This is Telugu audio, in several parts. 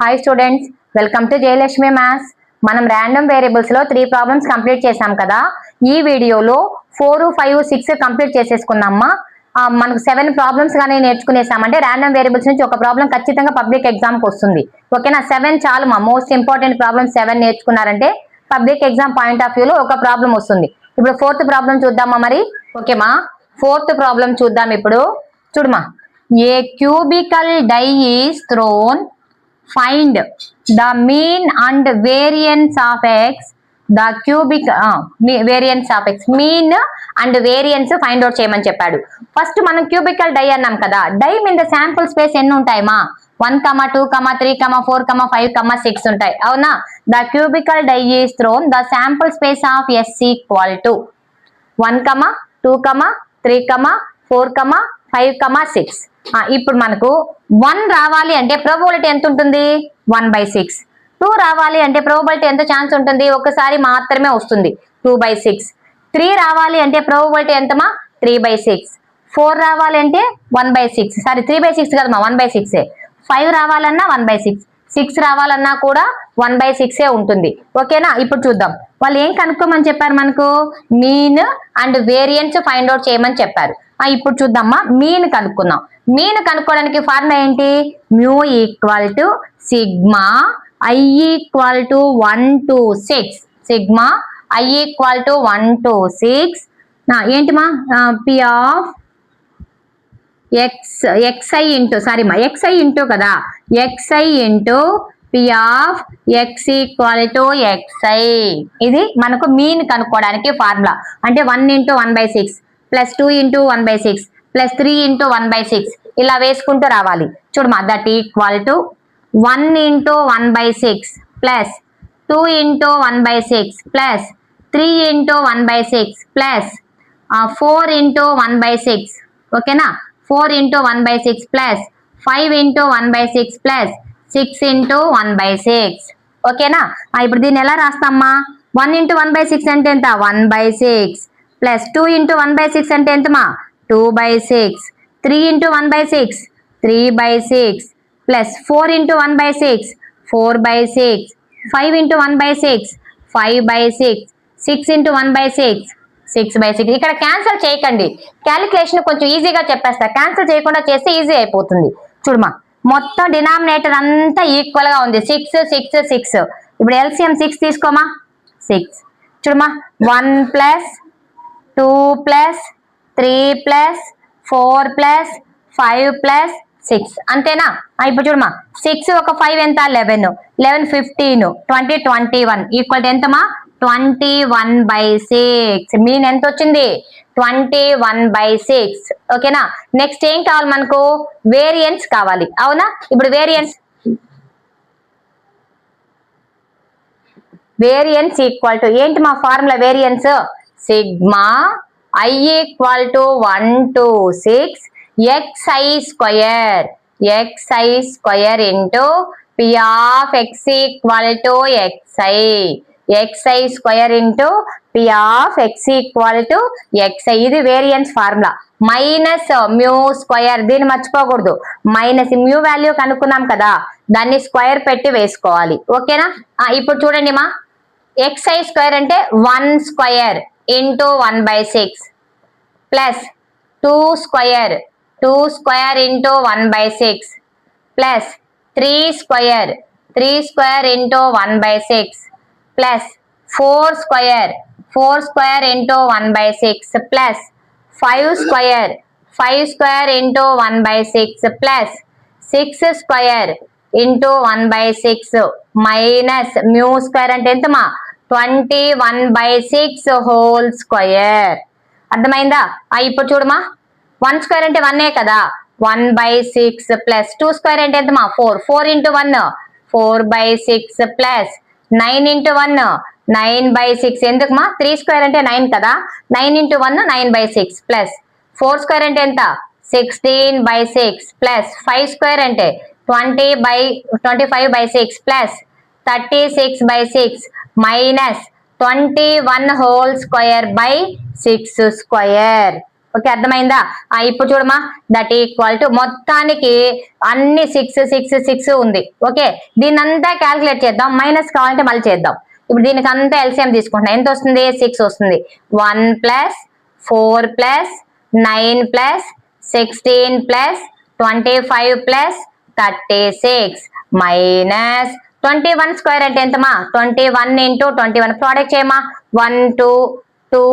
Hi students, welcome to Jayalakshmi maths. మనం ర్యాండమ్ వేరియబుల్స్ లో 3 ప్రాబ్లమ్స్ కంప్లీట్ చేసాం కదా. ఈ వీడియోలో 4, 5, 6 కంప్లీట్ చేసేసుకున్నామా. మనకు 7 ప్రాబ్లమ్స్ కానీ నేర్చుకునేసామంటే ర్యాండమ్ వేరియబుల్స్ నుంచి ఒక ప్రాబ్లం ఖచ్చితంగా పబ్లిక్ ఎగ్జామ్కి వస్తుంది. ఓకేనా? 7 చాలు మా మోస్ట్ ఇంపార్టెంట్ ప్రాబ్లమ్స్ 7 నేర్చుకున్నారంటే పబ్లిక్ ఎగ్జామ్ పాయింట్ ఆఫ్ వ్యూలో ఒక ప్రాబ్లం వస్తుంది. ఇప్పుడు 4th ప్రాబ్లం చూద్దామా మరి. ఓకేమా, 4th ప్రాబ్లం చూద్దాం ఇప్పుడు. చూడమా, a cubical die is thrown, find the mean and variance of x, the cubic variance of x, mean and variance find out చేయమని చెప్పాడు. ఫస్ట్ మనం క్యూబికల్ డై అన్నాం కదా. డై మీద శాంపుల్ స్పేస్ ఎన్ని ఉంటాయమా? 1, 2, 3, 4, 5, 6 ఉంటాయి. అవునా? The cubical die is thrown, the sample space of s equal to 1, 2, 3, 4, 5, 6. ఇప్పుడు మనకు 1 రావాలి అంటే ప్రోబబిలిటీ ఎంత ఉంటుంది? 1/6. 2 రావాలి అంటే ప్రోబబిలిటీ ఎంత ఛాన్స్ ఉంటుంది? ఒకసారి మాత్రమే వస్తుంది, 2/6. 3 రావాలి అంటే ప్రోబబిలిటీ ఎంతమా? 3/6. 4 రావాలి అంటే 1/6. సారీ, 3/6 కదమ్మా, 1/6. 5 రావాలన్నా 1/6. 6 రావాలన్నా కూడా 1/6 ఉంటుంది. ఓకేనా? ఇప్పుడు చూద్దాం వాళ్ళు ఏం కనుక్కోమని చెప్పారు. మనకు mean and variance find out చేయమని చెప్పారు. ఇప్పుడు చూద్దామా, మీన్ కనుక్కుందాం. మీన్ కనుక్కోవడానికి ఫార్ములా ఏంటి? Mu equal to sigma i equal to 1 to 6. Sigma i equal to 1 to 6. ఏంటిమా? P of xi into, sorry మా xi ఇంటూ కదా, xi into p of x equal to xi. ఇది మనకు మీన్ కనుక్కోవడానికి ఫార్ములా. అంటే 1 into 1/6 plus 2 into 1/6 plus 3 into 1/6 ఇలా వేసుకుంటూ రావాలి. చూడమా, that equal to 1 into 1/6 plus 2 into 1/6 plus 3 into 1/6 plus 4 into 1/6. ఓకేనా? 4 into 1/6 plus 5 into 1/6 plus 6 into 1/6. ఓకేనా? ఇప్పుడు దీన్ని ఎలా రాస్తామ్మా? 1 into 1/6 అంటే ఎంత? 1/6 ప్లస్ 2 into 1/6 అంటే ఎంతమా? 2/6. 3 into 1/6 3/6 plus 4 into 1/6 4/6. 5 into 1/6 5/6. 6 into 1/6 6/6. ఇక్కడ క్యాన్సిల్ చేయకండి, క్యాలిక్యులేషన్ కొంచెం ఈజీగా చెప్పేస్తా. క్యాన్సిల్ చేయకుండా చేస్తే ఈజీ అయిపోతుంది. చూడమా, మొత్తం డినామినేటర్ అంతా ఈక్వల్ గా ఉంది. 6 6 6. ఇప్పుడు LCM 6 తీసుకోమా. 6. చూడమా, 1 plus 2 plus 3 plus 4 plus 5 plus 6. అంతేనా? ఇప్పుడు చూడమా, 6 ఒక 5 ఎంత? 11. 11 15 20 21 ఈక్వల్ ఎంతమా? 21/6. మీన్ ఎంత వచ్చింది? 21/6. ఓకేనా? నెక్స్ట్ ఏం కావాలి మనకు? వేరియన్స్ కావాలి. అవునా? ఇప్పుడు వేరియన్స్ ఈక్వల్ టు ఏంటి మా formula? Variance sigma i equal to 1 to 6 xi square into p of x equal to xi square into p of x equal to xi. ఇది variance formula. Minus mu square, దీన్ని మర్చిపోకూడదు. మైనస్ మ్యూ వాల్యూ కనుక్కున్నాం కదా, దాన్ని స్క్వయర్ పెట్టి వేసుకోవాలి. ఓకేనా? ఇప్పుడు చూడండి మా, xi స్క్వయర్ అంటే 1 square into 1/6 plus 2 square into 1/6 plus 3 square into 1/6 plus 4 square into 1/6 plus 5 square into 1/6 plus 6 square into 1/6 minus mu square అంటే ఎంతమా? 21/6 హోల్ స్క్వయర్. అర్థమైందా? ఇప్పుడు చూడమా, 1 స్క్వేర్ అంటే 1 కదా, 1/6 ప్లస్ 2 స్క్వేర్ అంటే ఎంతమా? 4. 4 into 1 4/6 ప్లస్ 9 into 1 9/6. ఎందుకుమా? 3 స్క్వేర్ అంటే 9 కదా, 9 into 1 9/6 ప్లస్ 4 స్క్వేర్ అంటే ఎంత? 16/6 ప్లస్ 5 స్క్వేర్ అంటే 25/6 plus 36/6 minus 21 whole square by 6 square. Okay, అర్థమైందా? ఇప్పుడు చూడమా, దట్ ఈక్వల్ టు మొత్తానికి అన్ని 6 6 6 ఉంది. ఓకే, దీన్ని అంతా క్యాల్కులేట్ చేద్దాం, మైనస్ కావాలంటే మళ్ళీ చేద్దాం. ఇప్పుడు దీనికి అంతా ఎల్సిఎం తీసుకుంటున్నా, ఎంత వస్తుంది? 6 వస్తుంది. 1 + 4 + 9 + 16 + 25 + 36 మైనస్ 21 స్క్వేర్ అంటే ఎంతమా? 21 × 21 ప్రోడక్ట్ చేయమా, 1 2 2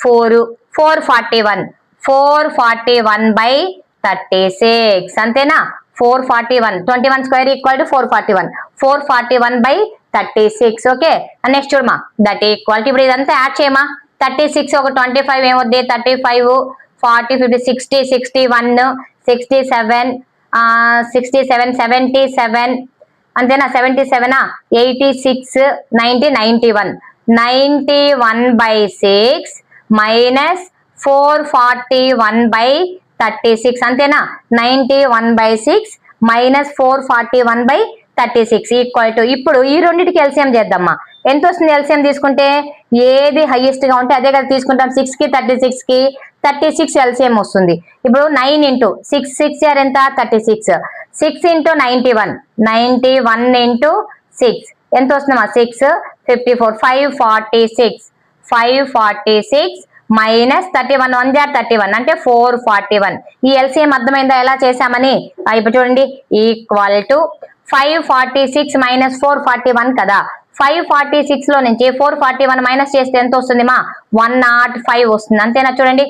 4 441 441/36 అంతేనా? 441 21 square equal to 441 441/36. Okay, next చూడమా, దట్ ఈక్వల్ టు ఇప్పుడు ఇదంతా యాడ్ చేయమా, 36 ఒక 25 ఏమవుద్ది? 35 40 50 60 61 67 67 77 అంతేనా? 77 86 90 91 91/6 మైనస్ 441/36 అంతేనా? 91/6 మైనస్ 441/36 ఈక్వల్ టు ఇప్పుడు ఈ రెండింటికి ఎల్సిఎం చేద్దామా. ఎంత వస్తుంది ఎల్సిఎం తీసుకుంటే? ఏది హైయెస్ట్ గా ఉంటే అదే కదా తీసుకుంటాం. 6 కి 36 కి 36 ఎల్సిఎం వస్తుంది. ఇప్పుడు 9 × 6 6 ఎంత? 36 6 × 91 91 × 6 ఎంత వస్తుందమ్మా? 6 54 546 546 మైనస్ 31 1 × 31 అంటే 441. ఈ ఎల్సిఎం అర్థమైందా ఎలా చేసామని? ఇప్పుడు చూడండి, ఈక్వల్ టు 546 మైనస్ 441 కదా. 546 లో నుంచి 441 మైనస్ చేస్తే ఎంత వస్తుంది మా? 105 వస్తుంది అంతేనా? చూడండి,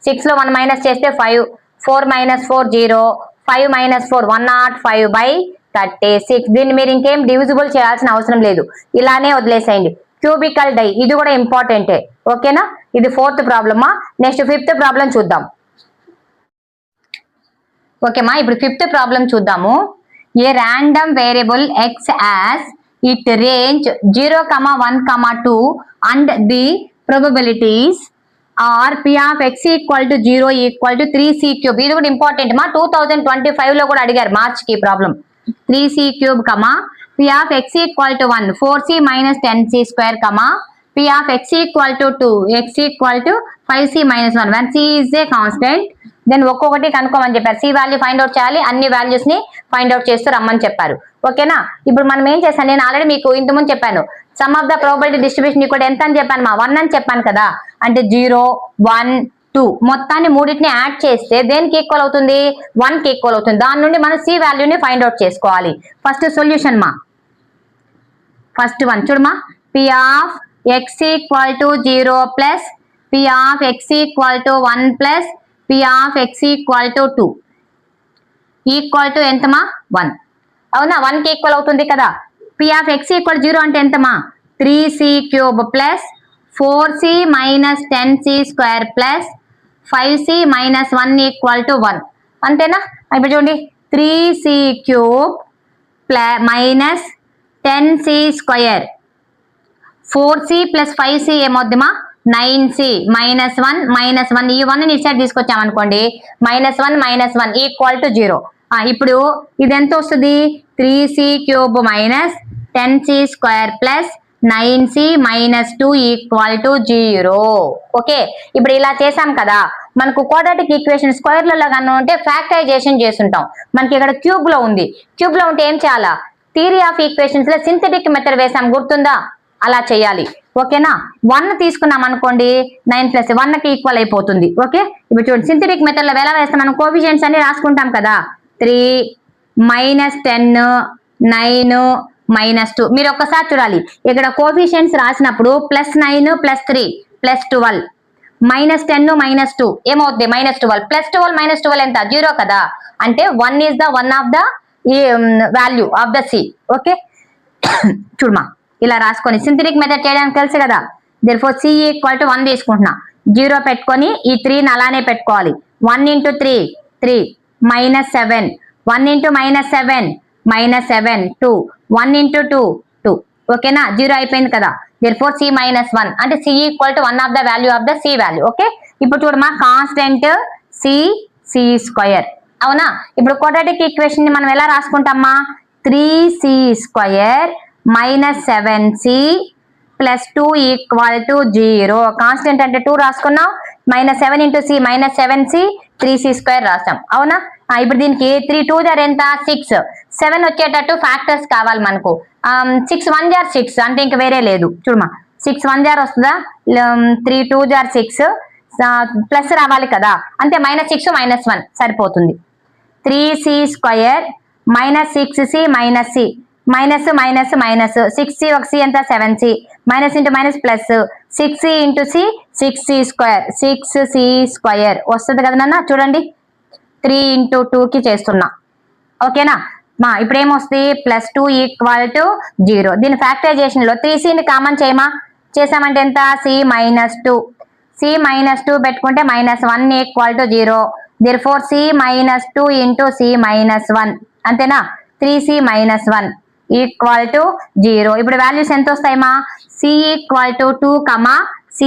6 లో 1 మైనస్ చేస్తే 5 4 - 4 0 5 - 4 105/36. దీన్ని మీరు ఇంకేం డివిజిబుల్ చేయాల్సిన అవసరం లేదు, ఇలానే వదిలేసేయండి. క్యూబికల్ డై ఇది కూడా ఇంపార్టెంటే. ఓకేనా, ఇది 4th ప్రాబ్లమా. నెక్స్ట్ 5th ప్రాబ్లం చూద్దాం. ఓకేమా, ఇప్పుడు 5th ప్రాబ్లం చూద్దాము. ఏ random variable x as it range 0, 1, 2 and the probabilities are p of x equal to 0 equal to 3c³ ఇది కూడా ఇంపార్టెంట్ మా. 2025 లో కూడా అడిగారు మార్చ్ కి problem. 3c³ p of x equal to 1 4c - 10c², p of x equal to 2 x equal to 5c - 1 when c is a constant then ఒక్కొక్కటి కనుక్కోమని చెప్పారు. సి వాల్యూ ఫైండ్ అవుట్ చేయాలి, అన్ని వాల్యూస్ ని ఫైండ్ అవుట్ చేస్తూ రమ్మని చెప్పారు. ఓకేనా, ఇప్పుడు మనం ఏం చేస్తాను, నేను ఆల్రెడీ మీకు ఇంతకుముందు చెప్పాను, some of the probability distribution ఇక్కడ ఎంత అని చెప్పాను మా? 1 అని చెప్పాను కదా. అంటే 0 1 2 మొత్తాన్ని మూడింటిని యాడ్ చేస్తే దేనికి ఈక్వల్ అవుతుంది? 1 కి ఈక్వల్ అవుతుంది. దాని నుండి మనం సి వాల్యూని ఫైండ్ అవుట్ చేసుకోవాలి. ఫస్ట్ సొల్యూషన్ మా, ఫస్ట్ వన్ చూడమా, p of x equal to 0 plus p of x equal to 1 plus p of x equal to 2 equal to ఎంతమా? 1. అవునా, 1 కి ఈక్వల్ అవుతుంది కదా. p of x equal 0 అంటే ఎంతమా? 3c³ plus 4c minus 10c² plus 5c minus 1 equal to 1 అంతేనా? ఇప్పుడు చూడండి, 3c³ minus 10c² 4c plus 5c ఏమవుద్దిమా? 9c minus 1 minus 1 ఈ 1 ని సైడ్ తీసుకొచ్చామనుకోండి, -1 - 1 ఈక్వల్ టు 0. ఇప్పుడు ఇది ఎంత వస్తుంది? 3c³ minus 10c² plus 9c minus 2 equal to 0. Okay, ఇప్పుడు ఇలా చేసాం కదా. మనకు క్వాడ్రాటిక్ ఈక్వేషన్ స్క్వేర్లలో కన్నా ఉంటే ఫ్యాక్టరైజేషన్ చేస్తుంటాం. మనకి ఇక్కడ క్యూబ్ లో ఉంది. క్యూబ్ లో ఉంటే ఏం చేయాలా? థియరీ ఆఫ్ ఈక్వేషన్స్ లో సింథటిక్ మెథడ్ వేసాం, గుర్తుందా? అలా చేయాలి. ఓకేనా, 1 తీసుకున్నాం అనుకోండి, 9 + 1 కి ఈక్వల్ అయిపోతుంది. ఓకే, ఇప్పుడు చూడండి, సింథటిక్ మెథడ్ లో ఎలా వేస్తాం? మనం కోఎఫిషియెంట్స్ అన్ని రాసుకుంటాం కదా. 3 -10 9 -2. మీరు ఒక్కసారి చూడాలి, ఇక్కడ కోఎఫిషియెంట్స్ రాసినప్పుడు +9 +3 +12 -10 -2 ఏమవుద్ది? -12 +12 -12 ఎంత? 0 కదా. అంటే 1 is the one of the value of the c. Okay, చూడమా, ఇలా రాసుకొని సింథటిక్ మెథడ్ చేయడానికి తెలుసు కదా. therefore c ఈక్వల్ టు 1 తీసుకుంటున్నా, 0 పెట్టుకొని ఈ 3ని అలానే పెట్టుకోవాలి. 1 × 3 3 -7 1 × -7 -7 2 1 × 2 2. ఓకేనా, 0 అయిపోయింది కదా. therefore c -1 అంటే c equal to 1 of the value of the c value. Okay, ఇప్పుడు చూడమా, కాన్స్టెంట్ c² అవునా. ఇప్పుడు క్వాడ్రాటిక్ ఈక్వేషన్ ని మనం ఎలా రాసుకుంటామా? 3c² - 7c + 2 equal to 0. Constant అంటే 2 రాసుకున్నాం, -7 ఇంటూ సి -7c 3c² రాస్తాం అవునా. ఇప్పుడు దీనికి 3 2 జార్ ఎంత 6, 7 వచ్చేటట్టు ఫ్యాక్టర్స్ కావాలి మనకు. 6 1 జార్ 6 అంటే ఇంకా వేరే లేదు చూడమా. 6 1 జార్ వస్తుందా, 3 2 జార్ 6 ప్లస్ రావాలి కదా, అంతే -6 -1 సరిపోతుంది. 3c² -6c -c minus minus minus 6c ఒక c ఎంత 7c minus into minus plus 6c into c 6c² వస్తుంది కదా నాన్న. చూడండి 3 ఇంటూ 2కి చేస్తున్నా ఓకేనా. ఇప్పుడు ఏమొస్తుంది +2 = 0. దీని ఫ్యాక్టరైజేషన్ లో 3cని కామన్ చేయమా, చేసామంటే ఎంత c -2 పెట్టుకుంటే -1 = 0. therefore c -2 ఇంటూ c -1 అంతేనా. 3c -1 = 0. ఇప్పుడు వాల్యూస్ ఎంత వస్తాయమ్మా, c = 2, c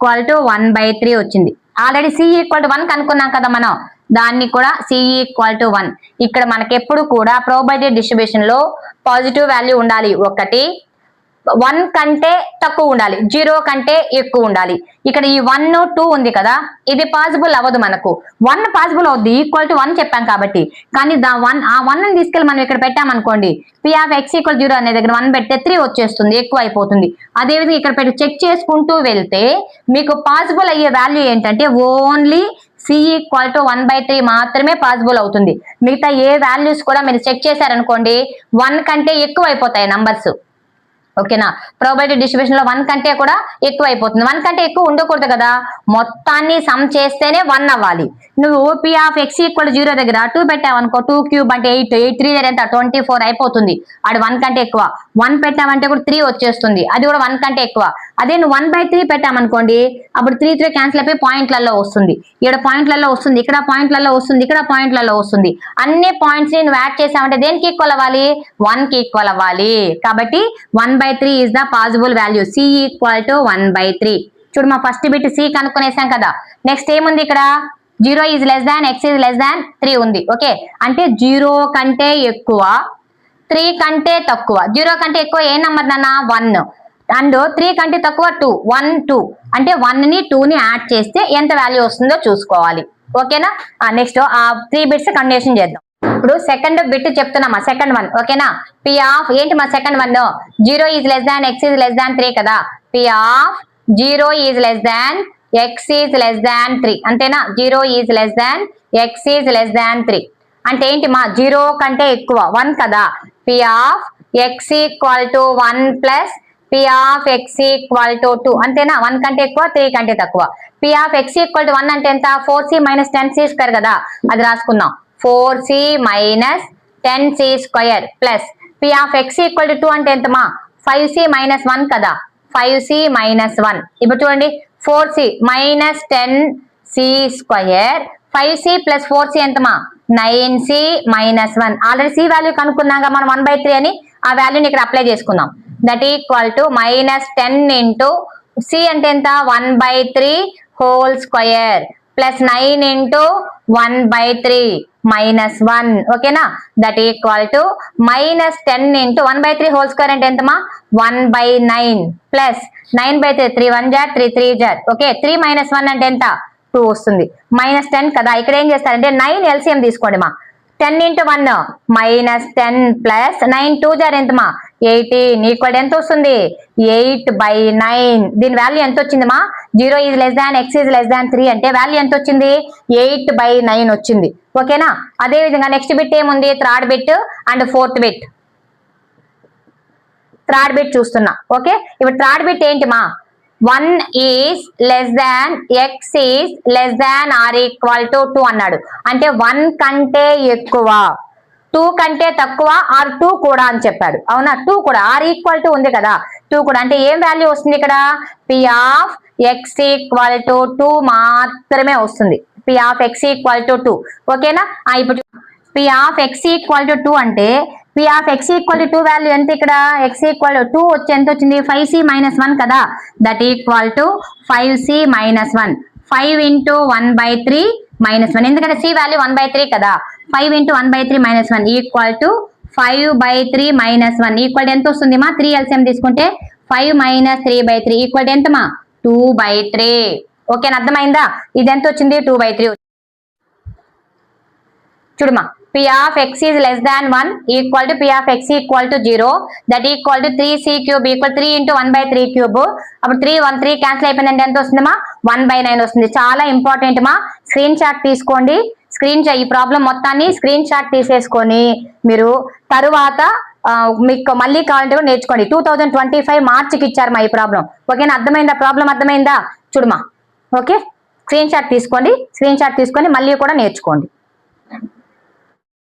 = 1/3 వచ్చింది. ఆల్రెడీ c = 1 కనుక్కున్నాం కదా మనం, దాన్ని కూడా c = 1. ఇక్కడ మనకి ఎప్పుడు కూడా ప్రోబబిలిటీ డిస్ట్రిబ్యూషన్ లో పాజిటివ్ వాల్యూ ఉండాలి, 1 కంటే తక్కువ ఉండాలి, 0 కంటే ఎక్కువ ఉండాలి. ఇక్కడ ఈ 1 2 ఉంది కదా, ఇది పాసిబుల్ అవ్వదు మనకు. 1 పాసిబుల్ అవుద్ది, =1 చెప్పాం కాబట్టి. కానీ ఆ 1 ని తీసుకెళ్ళి మనం ఇక్కడ పెట్టామనుకోండి, p(x = 0) అనే దగ్గర 1 పెడితే 3 వచ్చేస్తుంది, ఎక్కువ అయిపోతుంది. అదేవిధంగా ఇక్కడ పెట్టి చెక్ చేసుకుంటూ వెళ్తే మీకు పాసిబుల్ అయ్యే వాల్యూ ఏంటంటే ఓన్లీ c = 1/3 మాత్రమే పాసిబుల్ అవుతుంది. మిగతా ఏ వాల్యూస్ కూడా మీరు చెక్ చేశారనుకోండి 1 కంటే ఎక్కువ అయిపోతాయి నంబర్స్ ఓకేనా. ప్రోబబిలిటీ డిస్ట్రిబ్యూషన్ లో 1 కంటే కూడా ఎక్కువ అయిపోతుంది. 1 కంటే ఎక్కువ ఉండకూడదు కదా, మొత్తాన్ని సమ్ చేస్తేనే 1 అవ్వాలి. నువ్వు p(x = 0) దగ్గర 2 పెట్టావనుకో, 2³ అంటే 8, 8 3 ఎంత 24 అయిపోతుంది. అది 1 కంటే ఎక్కువ. 1 పెట్టామంటే కూడా 3 వచ్చేస్తుంది, అది కూడా 1 కంటే ఎక్కువ. అదే నువ్వు 1/3 పెట్టామనుకోండి, అప్పుడు 3 3 క్యాన్సిల్ అయిపోయి పాయింట్లలో వస్తుంది, ఇక్కడ పాయింట్లలో వస్తుంది, ఇక్కడ పాయింట్లలో వస్తుంది, ఇక్కడ పాయింట్లలో వస్తుంది. అన్ని పాయింట్స్ ని నువ్వు యాడ్ చేసావంటే దేనికి ఈక్వల్ అవ్వాలి, 1 కి ఈక్వల్ అవ్వాలి. కాబట్టి 1/3 is the possible value. c = 1/3. చూడు మా ఫస్ట్ బిట్ c కనుక్కునేసాం కదా. నెక్స్ట్ ఏముంది ఇక్కడ, 0 is less than x is less than 3 ఉంది. ఓకే, అంటే 0 కంటే ఎక్కువ 3 కంటే తక్కువ. 0 కంటే ఎక్కువ ఏ నంబర్ నాన్న 1, అండ్ 3 కంటే తక్కువ 2, 1 2 అంటే 1 ని 2 ని యాడ్ చేస్తే ఎంత వాల్యూ వస్తుందో చూసుకోవాలి ఓకేనా. నెక్స్ట్ ఆ 3 బిట్స్ కంటిన్యూషన్ చేద్దాం. ఇప్పుడు సెకండ్ బిట్ చెప్తున్నామా, సెకండ్ వన్ ఓకేనా. p ఏంటి మా second one, 0 is less than x is less than 3 కదా. p 0 is less than x is less than 3 అంతేనా. 0 is less than x is less than 3 అంటే ఏంటి మా 0 కంటే ఎక్కువ 1 కదా. p (x = 1 plus p (x = 2) అంతేనా. 1 కంటే ఎక్కువ 3 కంటే తక్కువ. p (x = 1) అంటే ఎంత 4c - 10c² కదా, అది రాసుకుందాం. 4c - 10c² plus p (x = 2) అంటే ఎంతమా 5c - 1 కదా, 5c - 1. ఇప్పుడు చూడండి 4c - 10c², 5c + 4c ఎంతమా 9c - 1. ఆల్రెడీ c వాల్యూ కనుక్కున్నాగా మనం 1/3 అని, ఆ వాల్యూని ఇక్కడ అప్లై చేసుకుందాం. That equal to -10 into c అంటే ఎంత 1/3 హోల్ స్క్వేర్ ప్లస్ 9 ఇంటూ 1/3 -1 ఓకేనా. That equal to -10 into 1/3 whole square అంటే ఎంతమా 1/9 ప్లస్ 9/3 3 1 జార్ 3 3 జార్ ఓకే. 3 - 1 అంటే ఎంత 2 వస్తుంది. -10 కదా, ఇక్కడ ఏం చేస్తారంటే 9 LCM తీసుకోండి మా. 10 ఇంటూ 1 -10 ప్లస్ 9 2 జార్ ఎంతమా 18 ఈక్వల్ ఎంత వస్తుంది 8/9. దీని వాల్యూ ఎంత వచ్చింది మా 0 is less than x is less than 3 అంటే వాల్యూ ఎంత వచ్చింది 8/9 వచ్చింది ఓకేనా. అదే విధంగా నెక్స్ట్ బిట్ ఏముంది, third bit and fourth bit. Third bit చూస్తున్నా ఓకే. ఇప్పుడు థర్డ్ బిట్ ఏంటి మా 1 is less than x is less than or equal to 2 అన్నాడు. అంటే 1 కంటే ఎక్కువ 2 కంటే తక్కువ ఆర్ 2 కూడా అని చెప్పాడు అవునా. 2 కూడా ఆర్ ఈక్వల్ టు ఉంది కదా, 2 కూడా అంటే ఏం వాల్యూ వస్తుంది ఇక్కడ p (x = 2) మాత్రమే వస్తుంది. p (x = 2) ఓకేనా. ఇప్పుడు p (x = 2) అంటే p (x = 2) వాల్యూ ఎంత ఇక్కడ x = 2 వచ్చి ఎంత వచ్చింది 5c - 1 కదా. That equal to 5c - 1 5 into 1/3 -1 ఎందుకంటే c వాల్యూ 1/3 కదా. 5 ఇంటూ 1/3 -1 ఈక్వల్ టు 5/3 -1 ఈక్వల్ ఎంత వస్తుంది మా 3 LCM తీసుకుంటే 5 - 3/3 ఈక్వల్ ఎంతమా 2/3 ఓకేనా, అర్థమైందా? ఇది ఎంత వచ్చింది? 2/3. చూడమా, p of x is less than 1 equal to p of x equal to 0 that equal to 3c cube equal 3 into 1/3 cube. అప్పుడు 3 క్యాన్సిల్ అయిపోయిందంటే ఎంత వస్తుందమ్మా? 1/9 వస్తుంది. చాలా ఇంపార్టెంట్ మా, స్క్రీన్ షాట్ తీసుకోండి. ఈ ప్రాబ్లం మొత్తాన్ని స్క్రీన్ షాట్ తీసేసుకొని మీరు తరువాత మీకు మళ్ళీ కావాలంటే కూడా నేర్చుకోండి. 2025 మార్చికి ఇచ్చారు మా ఈ ప్రాబ్లం. ఓకేనా, అర్థమైందా? ప్రాబ్లం అర్థమైందా? చూడమా, ఓకే, స్క్రీన్ షాట్ తీసుకోండి. స్క్రీన్ షాట్ తీసుకొని మళ్ళీ కూడా నేర్చుకోండి.